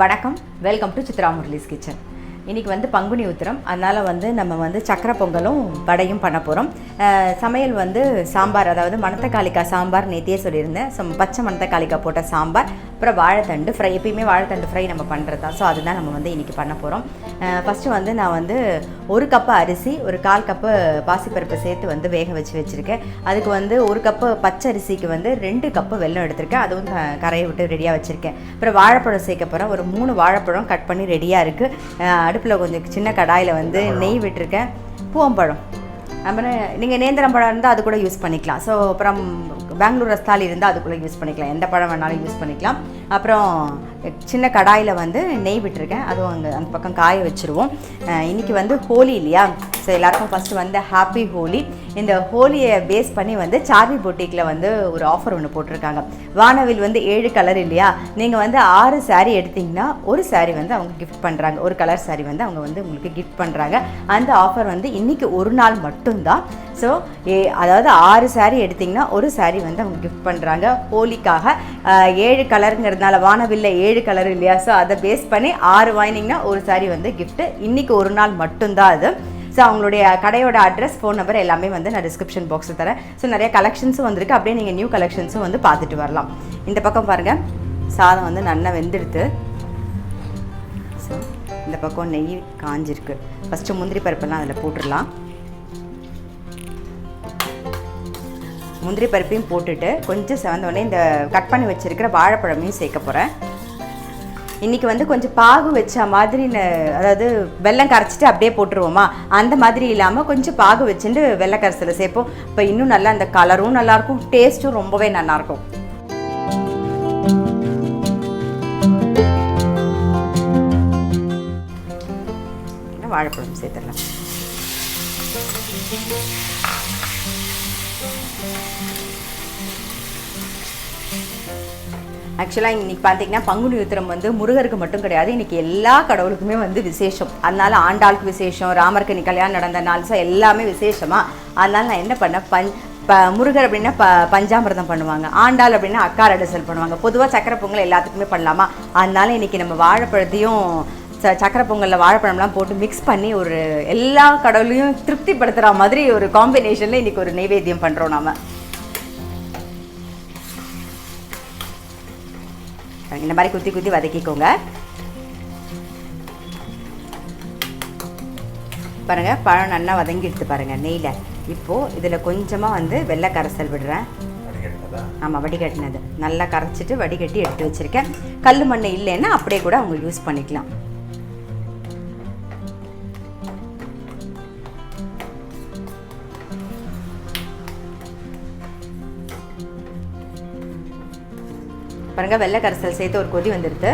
வணக்கம், welcome to Chitra Murali's kitchen. இன்றைக்கி வந்து பங்குனி உத்திரம், அதனால் நம்ம சக்கரை பொங்கலும் வடையும் பண்ண போகிறோம். சமையல் சாம்பார், அதாவது மணத்தக்காளிக்காய் சாம்பார் நேத்தியே சொல்லியிருந்தேன். பச்சை மணத்தக்காளிக்காய் போட்ட சாம்பார், அப்புறம் வாழைத்தண்டு ஃப்ரை. எப்பயுமே வாழைத்தண்டு ஃப்ரை நம்ம பண்ணுறது தான். ஸோ அதுதான் நம்ம இன்றைக்கி பண்ண போகிறோம். ஃபஸ்ட்டு நான் 1 கப்பு அரிசி, ஒரு 1/4 கப்பு பாசிப்பருப்பை சேர்த்து வேக வச்சுருக்கேன். அதுக்கு 1 கப்பு பச்சை அரிசிக்கு 2 கப்பு வெல்லம் எடுத்திருக்கேன். அதுவும் கரையை விட்டு ரெடியாக வச்சுருக்கேன். அப்புறம் வாழைப்பழம் சேர்க்க போகிறேன். ஒரு 3 வாழைப்பழம் கட் பண்ணி ரெடியாக இருக்குது. அடுப்பில் கொஞ்சம் சின்ன கடாயில் நெய் விட்டுருக்கேன். பூவம்பழம், அப்புறம் நீங்கள் நேந்திரம் பழம் இருந்தால் அது கூட யூஸ் பண்ணிக்கலாம். ஸோ அப்புறம் பெங்களூர் ரஸ்தாலி இருந்தால் அது கூட யூஸ் பண்ணிக்கலாம். எந்த பழம் வேணாலும் யூஸ் பண்ணிக்கலாம். அப்புறம் சின்ன கடாயில் நெய் விட்டுருக்கேன். அதுவும் அந்த பக்கம் காய வச்சுருவோம். இன்றைக்கி ஹோலி இல்லையா? ஸோ எல்லாருக்கும் ஃபஸ்ட்டு ஹாப்பி ஹோலி. இந்த ஹோலியை பேஸ் பண்ணி சார்வி பொட்டிக்கில் ஒரு ஆஃபர் ஒன்று போட்டிருக்காங்க. வானவில் 7 கலர் இல்லையா? நீங்கள் 6 சாரீ எடுத்திங்கன்னா ஒரு சாரீ அவங்க கிஃப்ட் பண்ணுறாங்க. ஒரு கலர் சாரீ அவங்க உங்களுக்கு கிஃப்ட் பண்ணுறாங்க. அந்த ஆஃபர் இன்றைக்கி ஒரு நாள் மட்டும்தான். ஸோ அதாவது 6 சாரீ எடுத்திங்கன்னா ஒரு சாரீ அவங்க கிஃப்ட் பண்ணுறாங்க ஹோலிக்காக. 7 கலருங்கிறதுனால வானவில்ல 7 கலர் இல்லையா? ஸோ அதை பேஸ் பண்ணி 6 வாங்கினீங்கன்னா ஒரு சாரீ கிஃப்ட்டு. இன்றைக்கி ஒரு நாள் மட்டும்தான் அது. ஸோ அவங்களுடைய கடையோட அட்ரஸ், ஃபோன் நம்பர் எல்லாமே நான் டிஸ்கிரிப்ஷன் பாக்ஸில் தரேன். ஸோ நிறைய கலெக்ஷன்ஸும் வந்திருக்கு. அப்படியே நீங்கள் நியூ கலெக்ஷன்ஸும் பார்த்துட்டு வரலாம். இந்த பக்கம் பாருங்கள், சாதம் நல்லா வெந்துடுத்து. ஸோ இந்த பக்கம் நெய் காஞ்சிருக்கு. ஃபஸ்ட்டு முந்திரி பருப்பெல்லாம் அதில் போட்டுடலாம். முந்திரி பருப்பையும் போட்டுட்டு கொஞ்சம் செவந்தோடனே இந்த கட் பண்ணி வச்சுருக்கிற வாழைப்பழமையும் சேர்க்க போகிறேன். இன்றைக்கி கொஞ்சம் பாகு வச்ச மாதிரி, அதாவது வெல்லம் கரைச்சிட்டு அப்படியே போட்டுருவோமா, அந்த மாதிரி இல்லாமல் கொஞ்சம் பாகு வச்சுட்டு வெள்ளை கரைசலை சேர்ப்போம். இப்போ இன்னும் நல்லா அந்த கலரும் நல்லாயிருக்கும், டேஸ்ட்டும் ரொம்பவே நல்லாயிருக்கும். வாழைப்பழம் சேர்த்துடலாம். ஆக்சுவலாக இன்றைக்கி பார்த்தீங்கன்னா பங்குனி உத்திரம் முருகருக்கு மட்டும் கிடையாது, இன்றைக்கி எல்லா கடவுளுக்குமே விசேஷம். அதனால் ஆண்டாளுக்கு விசேஷம், ராமருக்கு இன்னைக்கு கல்யாணம் நடந்த நாள், ஸோ எல்லாமே விசேஷமாக. அதனால் நான் என்ன பண்ணேன், முருகர் அப்படின்னா பஞ்சாமிர்தம் பண்ணுவாங்க, ஆண்டாள் அப்படின்னா அக்கார் அடிசல் பண்ணுவாங்க. பொதுவாக சக்கரை பொங்கல் எல்லாத்துக்குமே பண்ணலாமா? அதனால் இன்றைக்கி நம்ம வாழைப்பழத்தையும் சக்கரை பொங்கலில் வாழைப்பழம்லாம் போட்டு மிக்ஸ் பண்ணி ஒரு எல்லா கடவுளையும் திருப்திப்படுத்துகிற மாதிரி ஒரு காம்பினேஷனில் இன்றைக்கி ஒரு நைவேத்தியம் பண்ணுறோம். நாம் இந்த மாதிரி குத்தி குத்தி வதக்கிக்கோங்க. பாருங்கள், பழம் நல்லா வதங்கி எடுத்து பாருங்கள் நெய்யில். இப்போது இதில் கொஞ்சமாக வெள்ளை கரைசல் விடுறேன். ஆமாம், வடிகட்டினது நல்லா கரைச்சிட்டு வடிகட்டி எடுத்து வச்சுருக்கேன். கல் மண் இல்லைன்னா அப்படியே கூட அவங்க யூஸ் பண்ணிக்கலாம். பாருங்கள், வெள்ளை கரைசல் சேர்த்து ஒரு கொதி வந்துடுது.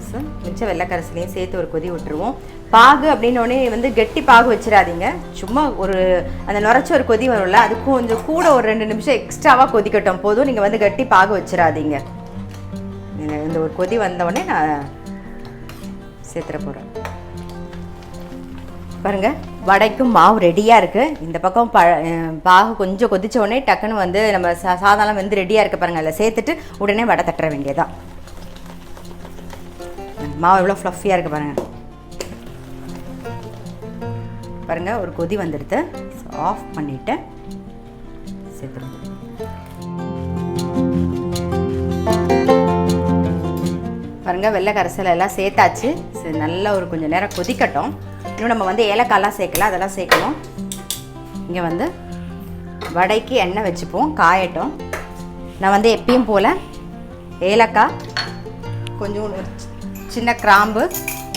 ஸோ மிச்சம் வெள்ளை கரைசலையும் சேர்த்து ஒரு கொதி விட்டுருவோம். பாகு அப்படின்னோடனே கெட்டி பாகு வச்சிடாதீங்க. சும்மா ஒரு அந்த நுரைச்சி ஒரு கொதி வரும்ல, அதுக்கும் கொஞ்சம் கூட ஒரு 2 நிமிஷம் எக்ஸ்ட்ராவாக கொதிக்கட்டும் போதும். நீங்கள் கெட்டி பாகு வச்சிடாதீங்க. இந்த ஒரு கொதி வந்தவுடனே நான் சேர்த்துற போகிறேன். பாருங்கள், வடைக்கும் மாவு ரெடியாக இருக்குது. இந்த பக்கம் பாகு கொஞ்சம் கொதித்த உடனே டக்குன்னு நம்ம சாதம்லாம் ரெடியாக இருக்குது. பாருங்கள், அதில் சேர்த்துட்டு உடனே வடை தட்டுற வேண்டியதான். மாவு எவ்வளோ ஃப்ளஃபியாக இருக்குது பாருங்கள். பாருங்கள், ஒரு கொதி வந்துடுது. ஆஃப் பண்ணிவிட்டு சேர்த்துருவோம். பாருங்கள், வெள்ளை கரைசல் எல்லாம் சேர்த்தாச்சு. சரி, நல்லா ஒரு கொஞ்சம் நேரம் கொதிக்கட்டும். இன்னும் நம்ம ஏலக்காயெல்லாம் சேர்க்கல, அதெல்லாம் சேர்க்கணும். இங்கே வடைக்கு எண்ணெய் வச்சுப்போம், காயட்டும். நான் எப்பயும் போல் ஏலக்காய், கொஞ்சம் சின்ன கிராம்பு,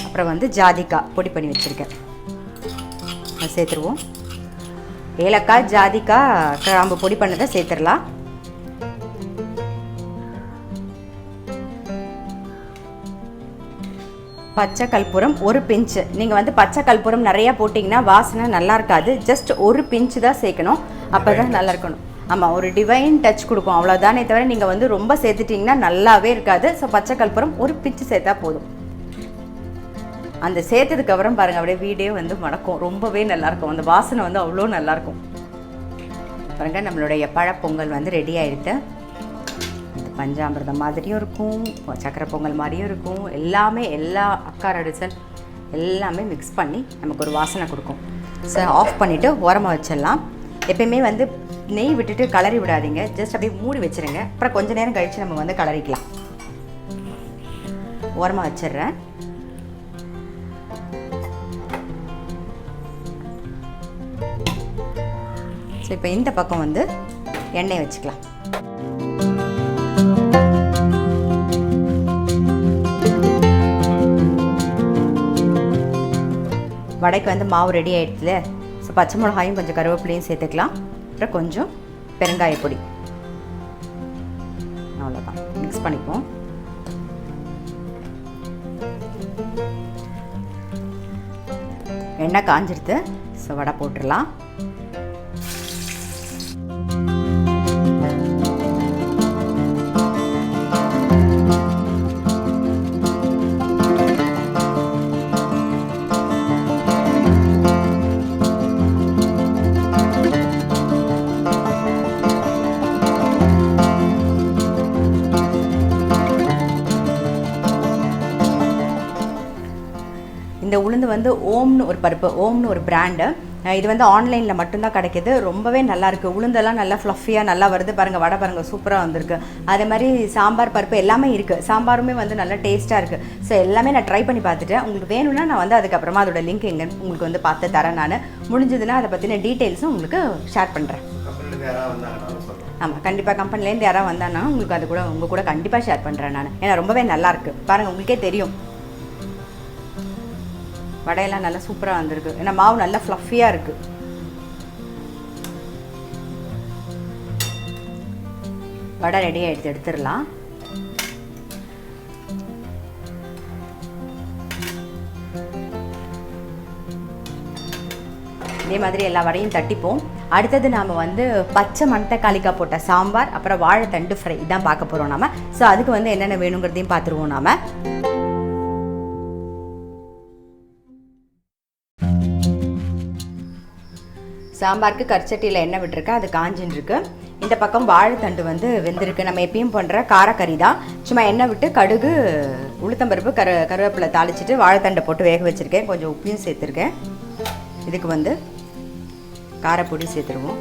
அப்புறம் ஜாதிக்காய் பொடி பண்ணி வச்சுருக்கேன். அதை சேர்த்துருவோம். ஏலக்காய், ஜாதிக்காய், கிராம்பு பொடி பண்ணதை சேர்த்துடலாம். பச்சை கற்பூரம் ஒரு பிஞ்சு. நீங்கள் பச்சை கற்பூரம் நிறையா போட்டிங்கன்னா வாசனை நல்லா இருக்காது. ஜஸ்ட் ஒரு பிஞ்சு தான் சேர்க்கணும், அப்போ தான் நல்லா இருக்கணும். ஆமாம், ஒரு டிவைன் டச் கொடுக்கும், அவ்வளோதானே தவிர நீங்கள் ரொம்ப சேர்த்துட்டிங்கன்னா நல்லாவே இருக்காது. ஸோ பச்சை கற்பூரம் ஒரு பிஞ்சு சேர்த்தா போதும். அந்த சேர்த்ததுக்கப்புறம் பாருங்கள், அப்படியே வீடே மணக்கும், ரொம்பவே நல்லாயிருக்கும். அந்த வாசனை அவ்வளோ நல்லாயிருக்கும். பாருங்கள், நம்மளுடைய பழப்பொங்கல் ரெடி ஆகிடுது. பஞ்சாமிர்தம் மாதிரியும் இருக்கும், சக்கரை பொங்கல் மாதிரியும் இருக்கும். எல்லாமே எல்லா அக்கார ரிசல்ட் எல்லாமே மிக்ஸ் பண்ணி நமக்கு ஒரு வாசனை கொடுக்கும். ஸோ ஆஃப் பண்ணிவிட்டு ஓரமாக வச்சிடலாம். எப்பயுமே வந்து நெய் விட்டுட்டு கலரி விடாதீங்க, ஜஸ்ட் அப்படியே மூடி வச்சுருங்க. அப்புறம் கொஞ்சம் நேரம் கழித்து நம்ம வந்து கலரிக்கலாம். ஓரமாக வச்சிடுறேன். ஸோ இப்போ இந்த பக்கம் வந்து எண்ணெய் வச்சுக்கலாம். வடைக்கு வந்து மாவு ரெடி ஆகிடுச்சுல. ஸோ பச்சை மிளகாயும் கொஞ்சம் கருவேப்பிலையும் சேர்த்துக்கலாம். அப்புறம் கொஞ்சம் பெருங்காய பொடி, அவ்வளோதான். மிக்ஸ் பண்ணிப்போம். எண்ணெய் காஞ்சிடுது. ஸோ வடை போட்டுடலாம். இந்த உளுந்து வந்து ஓம்னு ஒரு பருப்பு, ஓம்னு ஒரு பிராண்டு. இது வந்து ஆன்லைனில் மட்டும்தான் கிடைக்கிது. ரொம்பவே நல்லாயிருக்கு. உளுந்தெல்லாம் நல்லா ஃப்ளஃபியாக நல்லா வருது பாருங்கள். வடை பாருங்கள் சூப்பராக வந்திருக்கு. அதே மாதிரி சாம்பார் பருப்பு எல்லாமே இருக்குது. சாம்பாருமே வந்து நல்லா டேஸ்ட்டாக இருக்குது. ஸோ எல்லாமே நான் ட்ரை பண்ணி பார்த்துட்டேன். உங்களுக்கு வேணும்னா நான் வந்து அதுக்கப்புறமா அதோட லிங்க் எங்கே உங்களுக்கு வந்து பார்த்து தரேன். நான் முடிஞ்சதுன்னா அதை பற்றின டீட்டெயில்ஸும் உங்களுக்கு ஷேர் பண்ணுறேன். ஆமாம், கண்டிப்பாக கம்பெனிலேருந்து யாராவது வந்தாங்கன்னா உங்களுக்கு அது கூட உங்கள் கூட கண்டிப்பாக ஷேர் பண்ணுறேன் நான். ஏன்னா ரொம்பவே நல்லாயிருக்கு பாருங்கள், உங்களுக்கே தெரியும். வடையெல்லாம் நல்லா சூப்பராக வந்திருக்கு. ஏன்னா மாவு நல்லா ஃப்ளஃபியாக இருக்குது. வடை ரெடி ஆகிடுத்து, எடுத்துடலாம். இதே மாதிரி எல்லா வடையும் தட்டிப்போம். அடுத்தது நாம் வந்து பச்சை மணத்தக்காளிக்காய் போட்ட சாம்பார், அப்புறம் வாழைத்தண்டு ஃப்ரை இதான் பார்க்க போகிறோம் நாம். ஸோ அதுக்கு வந்து என்னென்ன வேணுங்கிறதையும் பார்த்துருவோம் நாம். சாம்பாருக்கு கரிச்சட்டியில் எண்ணெய் விட்டுருக்கேன், அது காஞ்சின்னு இருக்கு. இந்த பக்கம் வாழைத்தண்டு வந்து வெந்திருக்கு. நம்ம எப்பயும் பண்ணுற காரக்கறி தான். சும்மா எண்ணெய் விட்டு கடுகு, உளுத்தம்பருப்பு, கருவேப்பிலை தாளிச்சிட்டு வாழைத்தண்டை போட்டு வேக வச்சுருக்கேன். கொஞ்சம் உப்பையும் சேர்த்துருக்கேன். இதுக்கு வந்து காரப்பொடி சேர்த்துருவோம்.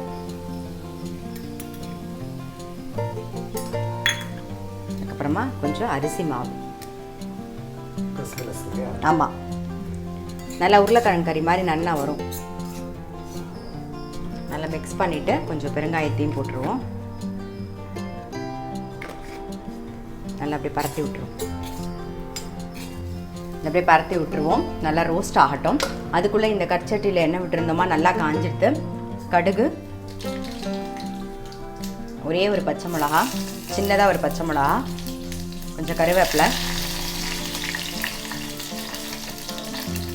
அதுக்கப்புறமா கொஞ்சம் அரிசி மாவு. ஆமாம், நல்லா உருளைக்கிழங்கு கறி மாதிரி நல்லா வரும். நல்லா மிக்ஸ் பண்ணிவிட்டு கொஞ்சம் பெருங்காயத்தையும் போட்டுருவோம். நல்லா அப்படியே பரத்தி விட்டுருவோம். அப்படியே பரத்தி விட்டுருவோம். நல்லா ரோஸ்ட் ஆகட்டும். அதுக்குள்ளே இந்த கரிச்சட்டியில் எண்ணெய் விட்டுருந்தோமா நல்லா காஞ்சிடுது. கடுகு, ஒரே ஒரு பச்சை மிளகா, சின்னதாக ஒரு பச்சை மிளகா, கொஞ்சம் கருவேப்பிலை,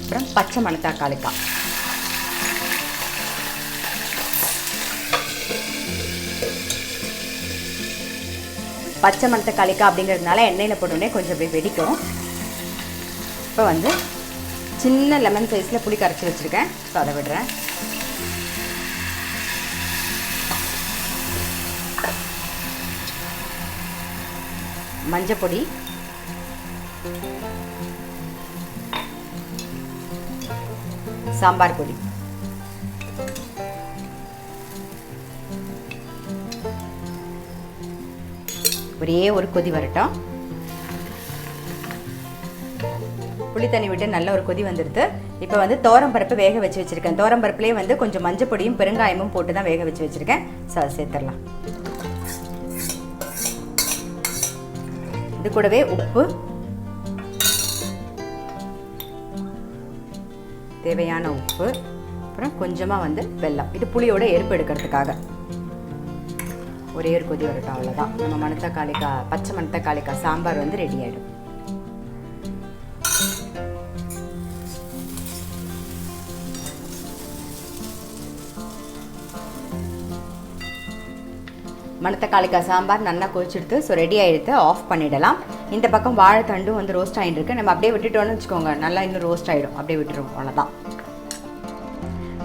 அப்புறம் பச்சை மணத்தக்காளிக்காய். பச்சை மணத்தக்காளிக்காய் அப்படிங்கிறதுனால எண்ணெயில் போட்டோடனே கொஞ்சம் அப்படியே வெடிக்கும். இப்போ வந்து சின்ன லெமன் சைஸில் புளி கரைச்சி வச்சுருக்கேன். ஸோ அதை விடுறேன். மஞ்சப்பொடி, சாம்பார் பொடி, ஒரே ஒரு கொதி வரட்டும். புளி தண்ணி விட்டு நல்ல ஒரு கொதி வந்துடுது. இப்போ வந்து பருப்பு வேக வச்சு வச்சுருக்கேன். பருப்புலேயே வந்து கொஞ்சம் மஞ்சள் பொடியும் பெருங்காயமும் போட்டு தான் வேக வச்சு வச்சுருக்கேன். ஸோ அதை சேர்த்துடலாம். இது கூடவே உப்பு, தேவையான உப்பு, அப்புறம் கொஞ்சமாக வந்து வெல்லம். இது புளியோட எருப்பு எடுக்கிறதுக்காக. ஒரே ஒரு கொதி வரட்டும், அவ்வளோதான். நம்ம மணத்தக்காளிக்காய், பச்சை மணத்தக்காளிக்காய் சாம்பார் வந்து ரெடி ஆகிடும். மணத்தக்காளிக்காய் சாம்பார் நல்லா கொதிச்செடுத்து ஸோ ரெடி ஆகிடுத்து. ஆஃப் பண்ணிடலாம். இந்த பக்கம் வாழைத்தண்டும் வந்து ரோஸ்ட் ஆகிட்டு இருக்கு. நம்ம அப்படியே விட்டுட்டோன்னு வச்சுக்கோங்க, நல்லா இன்னும் ரோஸ்ட் ஆகிடும். அப்படியே விட்டுருவோம், அவ்வளோதான்.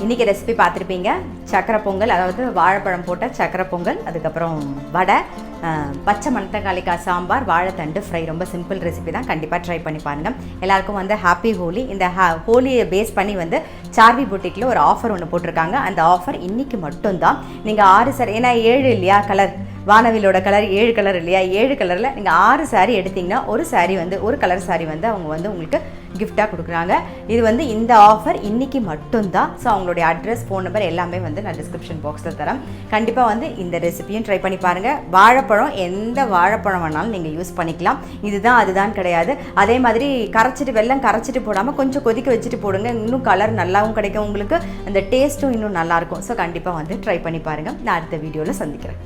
இன்றைக்கி ரெசிபி பார்த்துருப்பீங்க. சக்கரை பொங்கல், அதாவது வாழைப்பழம் போட்ட சக்கரை பொங்கல், அதுக்கப்புறம் வடை, பச்சை மணத்தக்காளிக்காய் சாம்பார், வாழைத்தண்டு ஃப்ரை. ரொம்ப சிம்பிள் ரெசிபி தான், கண்டிப்பாக ட்ரை பண்ணி பாருங்கள். எல்லாருக்கும் வந்து ஹாப்பி ஹோலி. இந்த ஹோலியை பேஸ் பண்ணி வந்து சார்வி புட்டிக்கில் ஒரு ஆஃபர் ஒன்று போட்டிருக்காங்க. அந்த ஆஃபர் இன்றைக்கி மட்டும்தான். நீங்கள் 6 சாரி, ஏன்னா 7 இல்லையா கலர், வானவிலோட கலர் 7 கலர் இல்லையா, 7 கலரில் நீங்கள் 6 சாரீ எடுத்திங்கன்னா ஒரு சாரீ வந்து, ஒரு கலர் சாரீ வந்து அவங்க வந்து உங்களுக்கு கிஃப்டாக கொடுக்குறாங்க. இது வந்து இந்த ஆஃபர் இன்றைக்கி மட்டும்தான். ஸோ அவங்களுடைய அட்ரஸ், ஃபோன் நம்பர் எல்லாமே வந்து நான் டிஸ்கிரிப்ஷன் பாக்ஸில் தரேன். கண்டிப்பாக வந்து இந்த ரெசிபியும் ட்ரை பண்ணி பாருங்கள். வாழைப்பழம், எந்த வாழைப்பழம் வேணாலும் நீங்கள் யூஸ் பண்ணிக்கலாம். இதுதான் அதுதான் கிடையாது. அதே மாதிரி கரைச்சிட்டு, வெல்லம் கரைச்சிட்டு போடாமல் கொஞ்சம் கொதிக்க வச்சுட்டு போடுங்க. இன்னும் கலர் நல்லாவும் கிடைக்கும் உங்களுக்கு, அந்த டேஸ்ட்டும் இன்னும் நல்லாயிருக்கும். ஸோ கண்டிப்பாக வந்து ட்ரை பண்ணி பாருங்கள். நான் அடுத்த வீடியோவில் சந்திக்கிறேன்.